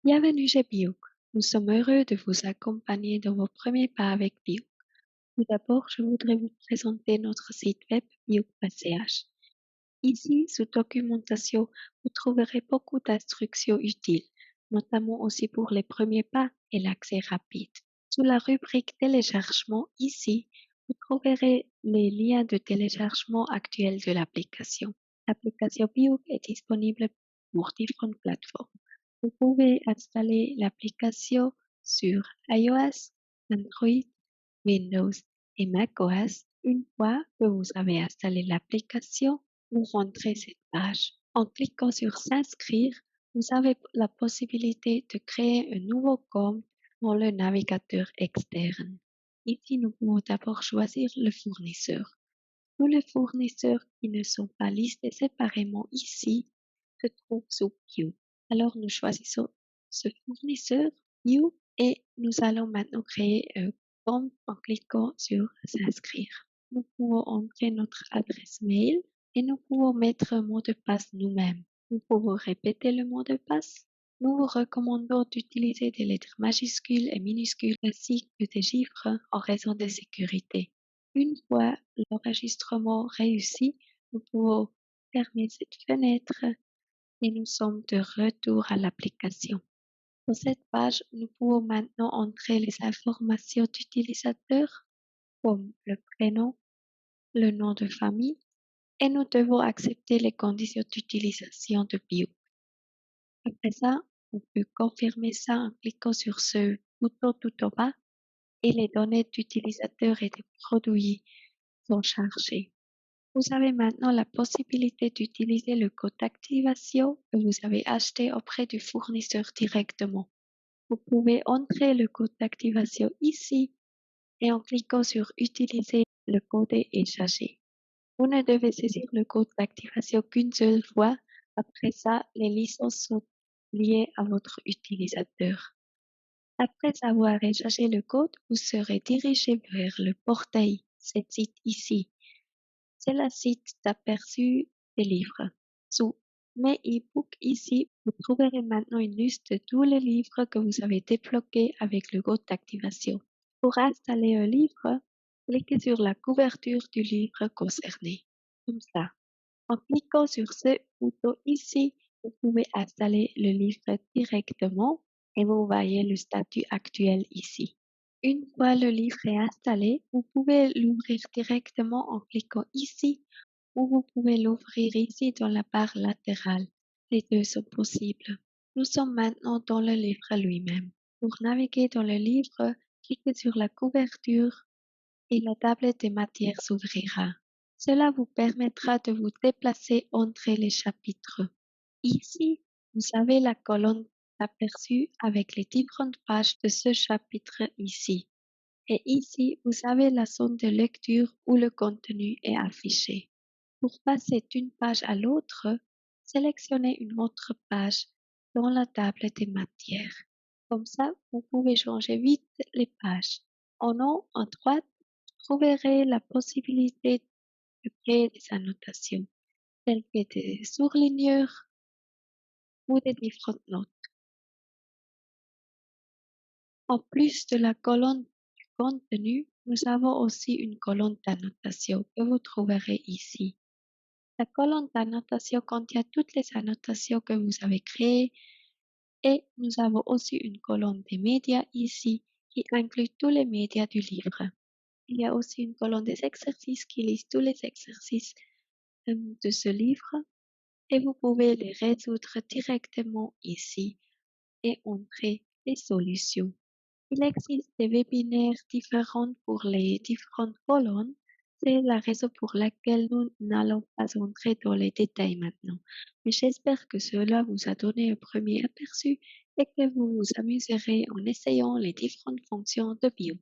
Bienvenue chez Biouk. Nous sommes heureux de vous accompagner dans vos premiers pas avec Biouk. Tout d'abord, je voudrais vous présenter notre site web biouk.ch. Ici, sous documentation, vous trouverez beaucoup d'instructions utiles, notamment aussi pour les premiers pas et l'accès rapide. Sous la rubrique téléchargement, ici, vous trouverez les liens de téléchargement actuels de l'application. L'application Biouk est disponible pour différentes plateformes. Vous pouvez installer l'application sur iOS, Android, Windows et macOS. Une fois que vous avez installé l'application, vous rentrez cette page. En cliquant sur S'inscrire, vous avez la possibilité de créer un nouveau compte dans le navigateur externe. Ici, nous pouvons d'abord choisir le fournisseur. Tous les fournisseurs qui ne sont pas listés séparément ici se trouvent sous View. Alors nous choisissons ce fournisseur View et nous allons maintenant créer un compte en cliquant sur S'inscrire. Nous pouvons entrer notre adresse mail et nous pouvons mettre un mot de passe nous-mêmes. Nous pouvons répéter le mot de passe. Nous vous recommandons d'utiliser des lettres majuscules et minuscules ainsi que des chiffres en raison de sécurité. Une fois l'enregistrement réussi, nous pouvons fermer cette fenêtre et nous sommes de retour à l'application. Sur cette page, nous pouvons maintenant entrer les informations d'utilisateur comme le prénom, le nom de famille et nous devons accepter les conditions d'utilisation de Bio. Après ça, on peut confirmer ça en cliquant sur ce bouton tout au bas et les données d'utilisateur et des produits sont chargées. Vous avez maintenant la possibilité d'utiliser le code d'activation que vous avez acheté auprès du fournisseur directement. Vous pouvez entrer le code d'activation ici et en cliquant sur Utiliser, le code est chargé. Vous ne devez saisir le code d'activation qu'une seule fois. Après ça, les licences sont liées à votre utilisateur. Après avoir chargé le code, vous serez dirigé vers le portail, ce site ici. C'est le site d'aperçu des livres. Sous Mes e-books ici, vous trouverez maintenant une liste de tous les livres que vous avez débloqués avec le code d'activation. Pour installer un livre, cliquez sur la couverture du livre concerné. Comme ça. En cliquant sur ce bouton ici, vous pouvez installer le livre directement et vous voyez le statut actuel ici. Une fois le livre est installé, vous pouvez l'ouvrir directement en cliquant ici ou vous pouvez l'ouvrir ici dans la barre latérale. Les deux sont possibles. Nous sommes maintenant dans le livre lui-même. Pour naviguer dans le livre, cliquez sur la couverture et la tablette des matières s'ouvrira. Cela vous permettra de vous déplacer entre les chapitres. Ici, vous avez la colonne d'aperçu avec les différentes pages de ce chapitre ici. Et ici, vous avez la zone de lecture où le contenu est affiché. Pour passer d'une page à l'autre, sélectionnez une autre page dans la table des matières. Comme ça, vous pouvez changer vite les pages. En haut, à droite, vous trouverez la possibilité de créer des annotations, telles que des surligneurs ou des différentes notes. En plus de la colonne du contenu, nous avons aussi une colonne d'annotation que vous trouverez ici. La colonne d'annotation contient toutes les annotations que vous avez créées et nous avons aussi une colonne des médias ici qui inclut tous les médias du livre. Il y a aussi une colonne des exercices qui liste tous les exercices de ce livre et vous pouvez les résoudre directement ici et entrer les solutions. Il existe des webinaires différents pour les différentes colonnes. C'est la raison pour laquelle nous n'allons pas entrer dans les détails maintenant. Mais j'espère que cela vous a donné un premier aperçu et que vous vous amuserez en essayant les différentes fonctions de Bio.